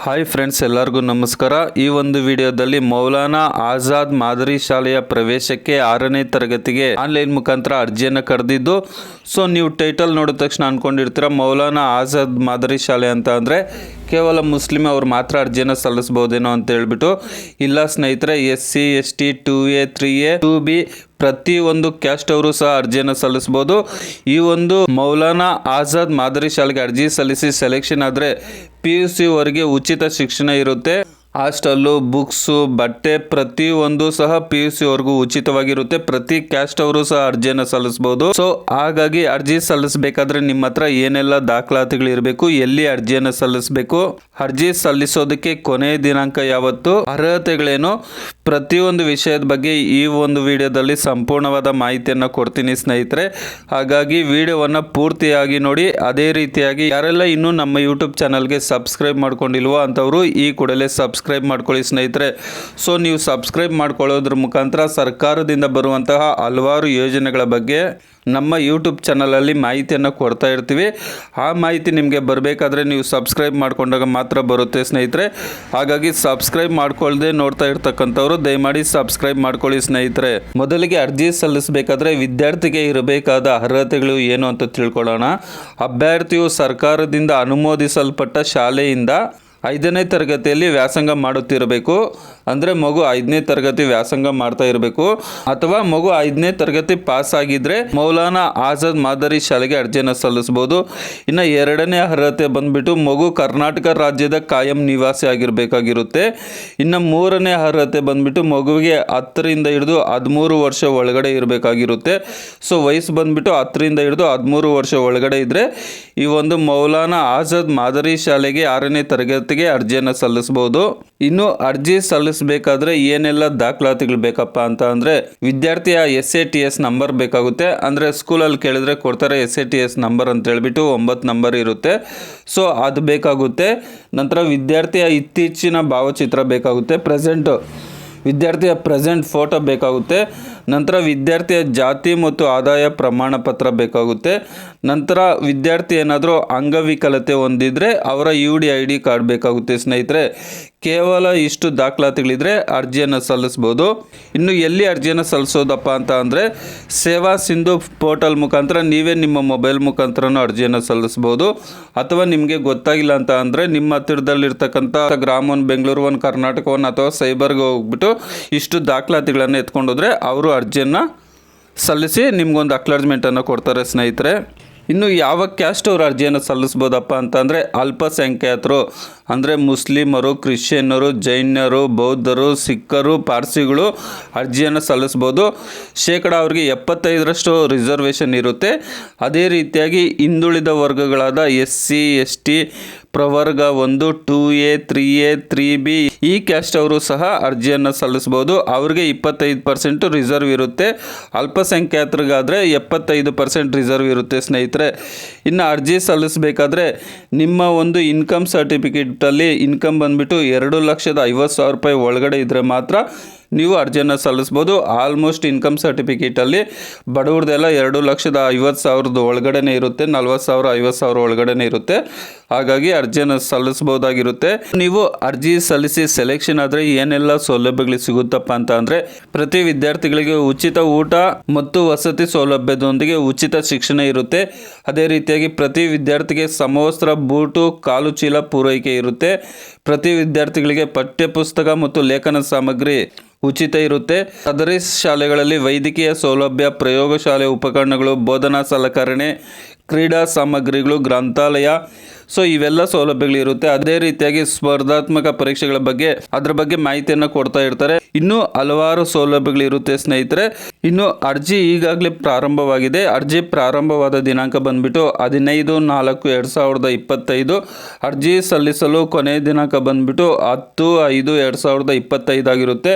Hi friends, ಎಲ್ಲರಿಗೂ ನಮಸ್ಕಾರ. ಈ ಒಂದು ವಿಡಿಯೋದಲ್ಲಿ ಮೌಲಾನಾ ಆಜಾದ್ ಮಾದರಿ ಶಾಲೆಯ ಪ್ರವೇಶಕ್ಕೆ 6ನೇ ತರಗತಿಗೆ ಆನ್ಲೈನ್ ಮುಖಾಂತರ ಅರ್ಜಿಯನ್ನು ಕರೆದಿದ್ದು. ಸೊ ನೀವು ಟೈಟಲ್ ನೋಡಿದ ತಕ್ಷಣ ಅಂದ್ಕೊಂಡಿರ್ತೀರ ಮೌಲಾನಾ ಆಜಾದ್ ಮಾದರಿ ಶಾಲೆ ಅಂತ ಅಂದರೆ ಕೇವಲ ಮುಸ್ಲಿಂ ಅವರು ಮಾತ್ರ ಅರ್ಜಿಯನ್ನು ಸಲ್ಲಿಸ್ಬೋದೇನೋ ಅಂತ ಹೇಳ್ಬಿಟ್ಟು. ಇಲ್ಲ ಸ್ನೇಹಿತರೆ, SC ST 2A 3A 2B ಪ್ರತಿಯೊಂದು ಕ್ಯಾಸ್ಟ್ ಅವರು ಸಹ ಅರ್ಜಿಯನ್ನು ಸಲ್ಲಿಸ್ಬೋದು. ಈ ಒಂದು ಮೌಲಾನಾ ಆಜಾದ್ ಮಾದರಿ ಶಾಲೆಗೆ ಅರ್ಜಿ ಸಲ್ಲಿಸಿ ಸೆಲೆಕ್ಷನ್ ಆದರೆ PUC ವರೆಗೆ ಉಚಿತ ಶಿಕ್ಷಣ ಇರುತ್ತೆ. ಹಾಸ್ಟೆಲ್ಲು, ಬುಕ್ಸು, ಬಟ್ಟೆ ಪ್ರತಿಯೊಂದು ಸಹ PUC ವರೆಗೂ ಉಚಿತವಾಗಿರುತ್ತೆ. ಪ್ರತಿ ಕ್ಯಾಸ್ಟ್ ಅವರು ಸಹ ಅರ್ಜಿಯನ್ನು ಸಲ್ಲಿಸಬಹುದು. ಸೊ ಹಾಗಾಗಿ ಅರ್ಜಿ ಸಲ್ಲಿಸಬೇಕಾದ್ರೆ ನಿಮ್ಮ ಹತ್ರ ಏನೆಲ್ಲ ದಾಖಲಾತಿಗಳು ಇರಬೇಕು, ಎಲ್ಲಿ ಅರ್ಜಿಯನ್ನು ಸಲ್ಲಿಸಬೇಕು, ಅರ್ಜಿ ಸಲ್ಲಿಸೋದಕ್ಕೆ ಕೊನೆಯ ದಿನಾಂಕ ಯಾವತ್ತು, ಅರ್ಹತೆಗಳೇನು, ಪ್ರತಿಯೊಂದು ವಿಷಯದ ಬಗ್ಗೆ ಈ ಒಂದು ವಿಡಿಯೋದಲ್ಲಿ ಸಂಪೂರ್ಣವಾದ ಮಾಹಿತಿಯನ್ನು ಕೊಡ್ತೀನಿ ಸ್ನೇಹಿತರೆ. ಹಾಗಾಗಿ ವಿಡಿಯೋವನ್ನು ಪೂರ್ತಿಯಾಗಿ ನೋಡಿ. ಅದೇ ರೀತಿಯಾಗಿ ಯಾರೆಲ್ಲ ಇನ್ನೂ ನಮ್ಮ ಯೂಟ್ಯೂಬ್ ಚಾನಲ್ಗೆ ಸಬ್ಸ್ಕ್ರೈಬ್ ಮಾಡ್ಕೊಂಡಿಲ್ವೋ ಅಂಥವರು ಈ ಕೂಡಲೇ ಸಬ್ಸ್ಕ್ರೈಬ್ ಮಾಡ್ಕೊಳ್ಳಿ ಸ್ನೇಹಿತರೆ. ಸೊ ನೀವು ಸಬ್ಸ್ಕ್ರೈಬ್ ಮಾಡ್ಕೊಳ್ಳೋದ್ರ ಮುಖಾಂತರ ಸರ್ಕಾರದಿಂದ ಬರುವಂತಹ ಹಲವಾರು ಯೋಜನೆಗಳ ಬಗ್ಗೆ ನಮ್ಮ ಯೂಟ್ಯೂಬ್ ಚಾನಲಲ್ಲಿ ಮಾಹಿತಿಯನ್ನು ಕೊಡ್ತಾ ಇರ್ತೀವಿ. ಆ ಮಾಹಿತಿ ನಿಮಗೆ ಬರಬೇಕಾದ್ರೆ ನೀವು ಸಬ್ಸ್ಕ್ರೈಬ್ ಮಾಡ್ಕೊಂಡಾಗ ಮಾತ್ರ ಬರುತ್ತೆ ಸ್ನೇಹಿತರೆ. ಹಾಗಾಗಿ ಸಬ್ಸ್ಕ್ರೈಬ್ ಮಾಡ್ಕೊಳ್ಳದೆ ನೋಡ್ತಾ ಇರ್ತಕ್ಕಂಥವ್ರು ದಯಮಾಡಿ ಸಬ್ಸ್ಕ್ರೈಬ್ ಮಾಡ್ಕೊಳ್ಳಿ ಸ್ನೇಹಿತರೆ. ಮೊದಲಿಗೆ ಅರ್ಜಿ ಸಲ್ಲಿಸಬೇಕಾದ್ರೆ ವಿದ್ಯಾರ್ಥಿಗೆ ಇರಬೇಕಾದ ಅರ್ಹತೆಗಳು ಏನು ಅಂತ ತಿಳ್ಕೊಳ್ಳೋಣ. ಅಭ್ಯರ್ಥಿಯು ಸರ್ಕಾರದಿಂದ ಅನುಮೋದಿಸಲ್ಪಟ್ಟ ಶಾಲೆಯಿಂದ 5ನೇ ತರಗತಿಯಲ್ಲಿ ವ್ಯಾಸಂಗ ಮಾಡುತ್ತಿರಬೇಕು. ಅಂದರೆ ಮಗು 5ನೇ ತರಗತಿ ವ್ಯಾಸಂಗ ಮಾಡ್ತಾ ಇರಬೇಕು. ಅಥವಾ ಮಗು 5ನೇ ತರಗತಿ ಪಾಸ್ ಆಗಿದ್ರೆ ಮೌಲಾನಾ ಆಜಾದ್ ಮಾದರಿ ಶಾಲೆಗೆ ಅರ್ಜಿಯನ್ನು ಸಲ್ಲಿಸಬಹುದು. ಇನ್ನು 2ನೇ ಅರ್ಹತೆ ಬಂದ್ಬಿಟ್ಟು ಮಗು ಕರ್ನಾಟಕ ರಾಜ್ಯದ ಕಾಯಂ ನಿವಾಸಿ ಆಗಿರಬೇಕಾಗಿರುತ್ತೆ. ಇನ್ನು 3ನೇ ಅರ್ಹತೆ ಬಂದ್ಬಿಟ್ಟು ಮಗುವಿಗೆ 10ರಿಂದ ಹಿಡಿದು 13 ವರ್ಷ ಒಳಗಡೆ ಇರಬೇಕಾಗಿರುತ್ತೆ. ಸೊ ವಯಸ್ಸು ಬಂದ್ಬಿಟ್ಟು 10ರಿಂದ ಹಿಡಿದು 13 ವರ್ಷ ಒಳಗಡೆ ಇದ್ದರೆ ಈ ಒಂದು ಮೌಲಾನಾ ಆಜಾದ್ ಮಾದರಿ ಶಾಲೆಗೆ 6ನೇ ತರಗತಿ ಅರ್ಜಿಯನ್ನು ಸಲ್ಲಿಸಬಹುದು. ಇನ್ನು ಅರ್ಜಿ ಸಲ್ಲಿಸಬೇಕಾದ್ರೆ ಏನೆಲ್ಲ ದಾಖಲಾತಿಗಳು ಬೇಕಪ್ಪ ಅಂತ ಅಂದ್ರೆ ವಿದ್ಯಾರ್ಥಿಯ SATS ನಂಬರ್ ಬೇಕಾಗುತ್ತೆ. ಅಂದ್ರೆ ಸ್ಕೂಲಲ್ಲಿ ಕೇಳಿದ್ರೆ ಕೊಡ್ತಾರೆ SATS ನಂಬರ್ ಅಂತ ಹೇಳ್ಬಿಟ್ಟು 9 ನಂಬರ್ ಇರುತ್ತೆ. ಸೊ ಅದು ಬೇಕಾಗುತ್ತೆ. ನಂತರ ವಿದ್ಯಾರ್ಥಿಯ ಇತ್ತೀಚಿನ ಭಾವಚಿತ್ರ ಬೇಕಾಗುತ್ತೆ. ವಿದ್ಯಾರ್ಥಿಯ ಪ್ರೆಸೆಂಟ್ ಫೋಟೋ ಬೇಕಾಗುತ್ತೆ. ನಂತರ ವಿದ್ಯಾರ್ಥಿಯ ಜಾತಿ ಮತ್ತು ಆದಾಯ ಪ್ರಮಾಣ ಪತ್ರ ಬೇಕಾಗುತ್ತೆ. ನಂತರ ವಿದ್ಯಾರ್ಥಿ ಏನಾದರೂ ಅಂಗವಿಕಲತೆ ಹೊಂದಿದ್ರೆ ಅವರ UDID ಕಾರ್ಡ್ ಬೇಕಾಗುತ್ತೆ ಸ್ನೇಹಿತರೆ. ಕೇವಲ ಇಷ್ಟು ದಾಖಲಾತಿಗಳಿದ್ರೆ ಅರ್ಜಿಯನ್ನು ಸಲ್ಲಿಸ್ಬೋದು. ಇನ್ನು ಎಲ್ಲಿ ಅರ್ಜಿಯನ್ನು ಸಲ್ಲಿಸೋದಪ್ಪ ಅಂತ ಅಂದರೆ ಸೇವಾ ಸಿಂಧು ಪೋರ್ಟಲ್ ಮುಖಾಂತರ ನೀವೇ ನಿಮ್ಮ ಮೊಬೈಲ್ ಮುಖಾಂತರನೂ ಅರ್ಜಿಯನ್ನು ಸಲ್ಲಿಸ್ಬೋದು. ಅಥವಾ ನಿಮಗೆ ಗೊತ್ತಾಗಿಲ್ಲ ಅಂತ ಅಂದರೆ ನಿಮ್ಮ ಹತ್ತಿರದಲ್ಲಿರ್ತಕ್ಕಂಥ ಗ್ರಾಮ 1, ಬೆಂಗಳೂರು 1, ಕರ್ನಾಟಕ 1 ಅಥವಾ ಸೈಬರ್ಗೆ ಹೋಗ್ಬಿಟ್ಟು ಇಷ್ಟು ದಾಖಲಾತಿಗಳನ್ನು ಎತ್ಕೊಂಡೋದ್ರೆ ಅವರು ಅರ್ಜಿಯನ್ನು ಸಲ್ಲಿಸಿ ನಿಮ್ಗೊಂದು ಅಕ್ನಾಲಜ್ಮೆಂಟನ್ನು ಕೊಡ್ತಾರೆ ಸ್ನೇಹಿತರೆ. ಇನ್ನು ಯಾವ ಕ್ಯಾಸ್ಟ್ ಅವರು ಅರ್ಜಿಯನ್ನು ಸಲ್ಲಿಸ್ಬೋದಪ್ಪ ಅಂತಂದರೆ ಅಲ್ಪಸಂಖ್ಯಾತರು ಅಂದರೆ ಮುಸ್ಲಿಮರು, ಕ್ರಿಶ್ಚಿಯನ್ನರು, ಜೈನರು, ಬೌದ್ಧರು, ಸಿಖ್ಖರು, ಪಾರ್ಸಿಗಳು ಅರ್ಜಿಯನ್ನು ಸಲ್ಲಿಸ್ಬೋದು. ಅವ್ರಿಗೆ 75% ರಿಸರ್ವೇಷನ್ ಇರುತ್ತೆ. ಅದೇ ರೀತಿಯಾಗಿ ಹಿಂದುಳಿದ ವರ್ಗಗಳಾದ SC ST ಪ್ರವರ್ಗ 1, 2A 3A 3B ಈ ಕ್ಯಾಸ್ಟ್ ಅವರು ಸಹ ಅರ್ಜಿಯನ್ನು ಸಲ್ಲಿಸ್ಬೋದು. ಅವ್ರಿಗೆ 25% ರಿಸರ್ವ್ ಇರುತ್ತೆ. ಅಲ್ಪಸಂಖ್ಯಾತರಿಗಾದರೆ 75% ರಿಸರ್ವ್ ಇರುತ್ತೆ ಸ್ನೇಹಿತರೆ. ಇನ್ನು ಅರ್ಜಿ ಸಲ್ಲಿಸಬೇಕಾದ್ರೆ ನಿಮ್ಮ ಒಂದು ಇನ್ಕಮ್ ಸರ್ಟಿಫಿಕೇಟಲ್ಲಿ ಇನ್ಕಮ್ ಬಂದುಬಿಟ್ಟು 2,50,000 ರೂಪಾಯಿ ಒಳಗಡೆ ಇದ್ದರೆ ಮಾತ್ರ ನೀವು ಅರ್ಜಿಯನ್ನು ಸಲ್ಲಿಸ್ಬೋದು. ಆಲ್ಮೋಸ್ಟ್ ಇನ್ಕಮ್ ಸರ್ಟಿಫಿಕೇಟಲ್ಲಿ ಬಡವ್ರದೆಲ್ಲ 2,50,000 ಒಳಗಡೆನೇ ಇರುತ್ತೆ. 40,000 50,000 ಒಳಗಡೆನೇ ಇರುತ್ತೆ. ಹಾಗಾಗಿ ಅರ್ಜಿಯನ್ನು ಸಲ್ಲಿಸ್ಬೋದಾಗಿರುತ್ತೆ. ನೀವು ಅರ್ಜಿ ಸಲ್ಲಿಸಿ ಸೆಲೆಕ್ಷನ್ ಆದರೆ ಏನೆಲ್ಲ ಸೌಲಭ್ಯಗಳು ಸಿಗುತ್ತಪ್ಪ ಅಂತ ಅಂದರೆ ಪ್ರತಿ ವಿದ್ಯಾರ್ಥಿಗಳಿಗೆ ಉಚಿತ ಊಟ ಮತ್ತು ವಸತಿ ಸೌಲಭ್ಯದೊಂದಿಗೆ ಉಚಿತ ಶಿಕ್ಷಣ ಇರುತ್ತೆ. ಅದೇ ರೀತಿಯಾಗಿ ಪ್ರತಿ ವಿದ್ಯಾರ್ಥಿಗೆ ಸಮವಸ್ತ್ರ, ಬೂಟು, ಕಾಲು ಚೀಲ ಪೂರೈಕೆ ಇರುತ್ತೆ. ಪ್ರತಿ ವಿದ್ಯಾರ್ಥಿಗಳಿಗೆ ಪಠ್ಯಪುಸ್ತಕ ಮತ್ತು ಲೇಖನ ಸಾಮಗ್ರಿ ಉಚಿತ ಇರುತ್ತೆ. ಸದರಿ ಶಾಲೆಗಳಲ್ಲಿ ವೈದ್ಯಕೀಯ ಸೌಲಭ್ಯ, ಪ್ರಯೋಗಶಾಲೆ ಉಪಕರಣಗಳು, ಬೋಧನಾ ಸಲಕರಣೆ, ಕ್ರೀಡಾ ಸಾಮಗ್ರಿಗಳು, ಗ್ರಂಥಾಲಯ, ಸೊ ಇವೆಲ್ಲ ಸೌಲಭ್ಯಗಳು ಇರುತ್ತೆ. ಅದೇ ರೀತಿಯಾಗಿ ಸ್ಪರ್ಧಾತ್ಮಕ ಪರೀಕ್ಷೆಗಳ ಬಗ್ಗೆ ಅದ್ರ ಬಗ್ಗೆ ಮಾಹಿತಿಯನ್ನು ಕೊಡ್ತಾ ಇರ್ತಾರೆ. ಇನ್ನೂ ಹಲವಾರು ಸೌಲಭ್ಯಗಳು ಇರುತ್ತೆ ಸ್ನೇಹಿತರೆ. ಇನ್ನು ಅರ್ಜಿ ಈಗಾಗಲೇ ಪ್ರಾರಂಭವಾಗಿದೆ. ಅರ್ಜಿ ಪ್ರಾರಂಭವಾದ ದಿನಾಂಕ ಬಂದ್ಬಿಟ್ಟು 15/4/2025. ಅರ್ಜಿ ಸಲ್ಲಿಸಲು ಕೊನೆಯ ದಿನಾಂಕ ಬಂದ್ಬಿಟ್ಟು 10/5/2025 ಆಗಿರುತ್ತೆ.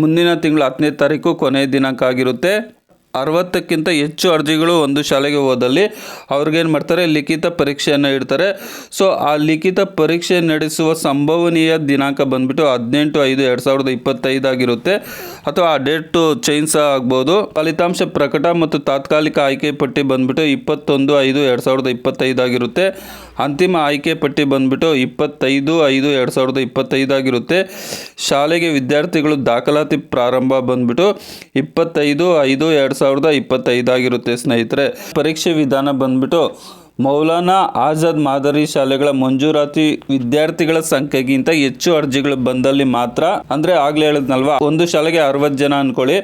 ಮುಂದಿನ ತಿಂಗಳು 10ನೇ ತಾರೀಕು ಕೊನೆಯ ದಿನಾಂಕ ಆಗಿರುತ್ತೆ. 60ಕ್ಕಿಂತ ಹೆಚ್ಚು ಅರ್ಜಿಗಳು ಒಂದು ಶಾಲೆಗೆ ಹೋದಲ್ಲಿ ಅವ್ರಿಗೇನು ಮಾಡ್ತಾರೆ, ಲಿಖಿತ ಪರೀಕ್ಷೆಯನ್ನು ಇಡ್ತಾರೆ. ಸೊ ಆ ಲಿಖಿತ ಪರೀಕ್ಷೆ ನಡೆಸುವ ಸಂಭವನೀಯ ದಿನಾಂಕ ಬಂದ್ಬಿಟ್ಟು 18/5/2025 ಆಗಿರುತ್ತೆ. ಅಥವಾ ಆ ಡೇಟು ಚೇಂಜ್ ಸಹ ಆಗ್ಬೋದು. ಫಲಿತಾಂಶ ಪ್ರಕಟ ಮತ್ತು ತಾತ್ಕಾಲಿಕ ಆಯ್ಕೆ ಪಟ್ಟಿ ಬಂದ್ಬಿಟ್ಟು 21/5/2025 ಆಗಿರುತ್ತೆ. ಅಂತಿಮ ಆಯ್ಕೆ ಪಟ್ಟಿ ಬಂದ್ಬಿಟ್ಟು 25/5/2025 ಆಗಿರುತ್ತೆ. ಶಾಲೆಗೆ ವಿದ್ಯಾರ್ಥಿಗಳು ದಾಖಲಾತಿ ಪ್ರಾರಂಭ ಬಂದ್ಬಿಟ್ಟು 25/5/2025 ಆಗಿರುತ್ತೆ ಸ್ನೇಹಿತರೆ. ಪರೀಕ್ಷೆ ವಿಧಾನ ಬಂದ್ಬಿಟ್ಟು ಮೌಲಾನಾ ಆಜಾದ್ ಮಾದರಿ ಶಾಲೆಗಳ ಮಂಜೂರಾತಿ ವಿದ್ಯಾರ್ಥಿಗಳ ಸಂಖ್ಯೆಗಿಂತ ಹೆಚ್ಚು ಅರ್ಜಿಗಳು ಬಂದಲ್ಲಿ ಮಾತ್ರ, ಅಂದರೆ ಆಗಲೇ ಹೇಳಿದ್ನಲ್ವಾ, ಒಂದು ಶಾಲೆಗೆ 60 ಜನ ಅಂದ್ಕೊಳ್ಳಿ,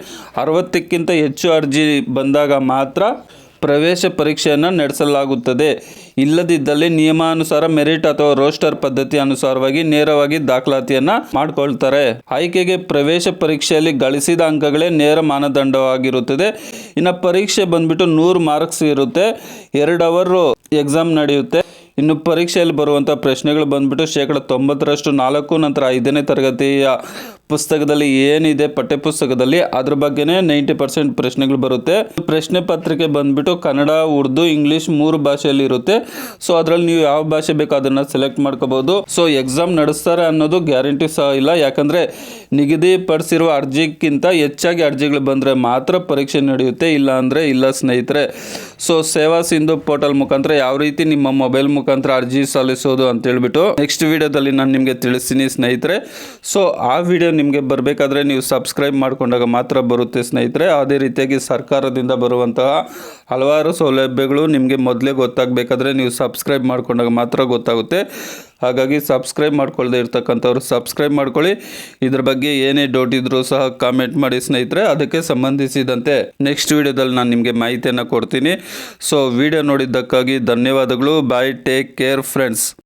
60ಕ್ಕಿಂತ ಹೆಚ್ಚು ಅರ್ಜಿ ಬಂದಾಗ ಮಾತ್ರ ಪ್ರವೇಶ ಪರೀಕ್ಷೆಯನ್ನು ನಡೆಸಲಾಗುತ್ತದೆ. ಇಲ್ಲದಿದ್ದಲ್ಲಿ ನಿಯಮಾನುಸಾರ ಮೆರಿಟ್ ಅಥವಾ ರೋಸ್ಟರ್ ಪದ್ಧತಿ ಅನುಸಾರವಾಗಿ ನೇರವಾಗಿ ದಾಖಲಾತಿಯನ್ನು ಮಾಡಿಕೊಳ್ತಾರೆ. ಆಯ್ಕೆಗೆ ಪ್ರವೇಶ ಪರೀಕ್ಷೆಯಲ್ಲಿ ಗಳಿಸಿದ ಅಂಕಗಳೇ ನೇರ ಮಾನದಂಡವಾಗಿರುತ್ತದೆ. ಇನ್ನು ಪರೀಕ್ಷೆ ಬಂದ್ಬಿಟ್ಟು 100 ಮಾರ್ಕ್ಸ್ ಇರುತ್ತೆ, 2 ಅವರ್ ಎಕ್ಸಾಮ್ ನಡೆಯುತ್ತೆ. ಇನ್ನು ಪರೀಕ್ಷೆಯಲ್ಲಿ ಬರುವಂಥ ಪ್ರಶ್ನೆಗಳು ಬಂದ್ಬಿಟ್ಟು 90% 4 ನಂತರ 5ನೇ ತರಗತಿಯ ಪುಸ್ತಕದಲ್ಲಿ ಏನಿದೆ ಪಠ್ಯಪುಸ್ತಕದಲ್ಲಿ ಅದ್ರ ಬಗ್ಗೆನೇ 90% ಪ್ರಶ್ನೆಗಳು ಬರುತ್ತೆ. ಪ್ರಶ್ನೆ ಪತ್ರಿಕೆ ಬಂದ್ಬಿಟ್ಟು ಕನ್ನಡ, ಉರ್ದು, ಇಂಗ್ಲೀಷ್ 3 ಭಾಷೆಯಲ್ಲಿ ಇರುತ್ತೆ. ಸೊ ಅದರಲ್ಲಿ ನೀವು ಯಾವ ಭಾಷೆ ಬೇಕೋ ಅದನ್ನು ಸೆಲೆಕ್ಟ್ ಮಾಡ್ಕೋಬಹುದು. ಸೊ ಎಕ್ಸಾಮ್ ನಡೆಸ್ತಾರೆ ಅನ್ನೋದು ಗ್ಯಾರಂಟಿ ಸಹ ಇಲ್ಲ, ಯಾಕಂದರೆ ನಿಗದಿಪಡಿಸಿರುವ ಅರ್ಜಿಗಿಂತ ಹೆಚ್ಚಾಗಿ ಅರ್ಜಿಗಳು ಬಂದರೆ ಮಾತ್ರ ಪರೀಕ್ಷೆ ನಡೆಯುತ್ತೆ, ಇಲ್ಲ ಅಂದರೆ ಇಲ್ಲ ಸ್ನೇಹಿತರೆ. ಸೊ ಸೇವಾ ಸಿಂಧು ಪೋರ್ಟಲ್ ಮುಖಾಂತರ ಯಾವ ರೀತಿ ನಿಮ್ಮ ಮೊಬೈಲ್ ಮುಖಾಂತರ ಅರ್ಜಿ ಸಲ್ಲಿಸೋದು ಅಂತ ಹೇಳ್ಬಿಟ್ಟು ನೆಕ್ಸ್ಟ್ ವಿಡಿಯೋದಲ್ಲಿ ನಾನು ನಿಮಗೆ ತಿಳಿಸ್ತೀನಿ ಸ್ನೇಹಿತರೆ. ಸೊ ಆ ವಿಡಿಯೋ ನಿಮಗೆ ಬರಬೇಕಾದ್ರೆ ನೀವು ಸಬ್ಸ್ಕ್ರೈಬ್ ಮಾಡಿಕೊಂಡಾಗ ಮಾತ್ರ ಬರುತ್ತೆ ಸ್ನೇಹಿತರೆ. ಅದೇ ರೀತಿಯಾಗಿ ಸರ್ಕಾರದಿಂದ ಬರುವಂತಹ ಹಲವಾರು ಸೌಲಭ್ಯಗಳು ನಿಮಗೆ ಮೊದಲೇ ಗೊತ್ತಾಗಬೇಕಾದ್ರೆ ನೀವು ಸಬ್ಸ್ಕ್ರೈಬ್ ಮಾಡಿಕೊಂಡಾಗ ಮಾತ್ರ ಗೊತ್ತಾಗುತ್ತೆ. ಹಾಗಾಗಿ ಸಬ್ಸ್ಕ್ರೈಬ್ ಮಾಡ್ಕೊಳ್ಳದೆ ಇರ್ತಕ್ಕಂಥವ್ರು ಸಬ್ಸ್ಕ್ರೈಬ್ ಮಾಡ್ಕೊಳ್ಳಿ. ಇದ್ರ ಬಗ್ಗೆ ಏನೇ ಡೌಟ್ ಇದ್ರೂ ಸಹ ಕಾಮೆಂಟ್ ಮಾಡಿ ಸ್ನೇಹಿತರೆ, ಅದಕ್ಕೆ ಸಂಬಂಧಿಸಿದಂತೆ ನೆಕ್ಸ್ಟ್ ವಿಡಿಯೋದಲ್ಲಿ ನಾನು ನಿಮಗೆ ಮಾಹಿತಿಯನ್ನು ಕೊಡ್ತೀನಿ. ಸೊ ವಿಡಿಯೋ ನೋಡಿದ್ದಕ್ಕಾಗಿ ಧನ್ಯವಾದಗಳು. ಬಾಯ್, ಟೇಕ್ ಕೇರ್ ಫ್ರೆಂಡ್ಸ್.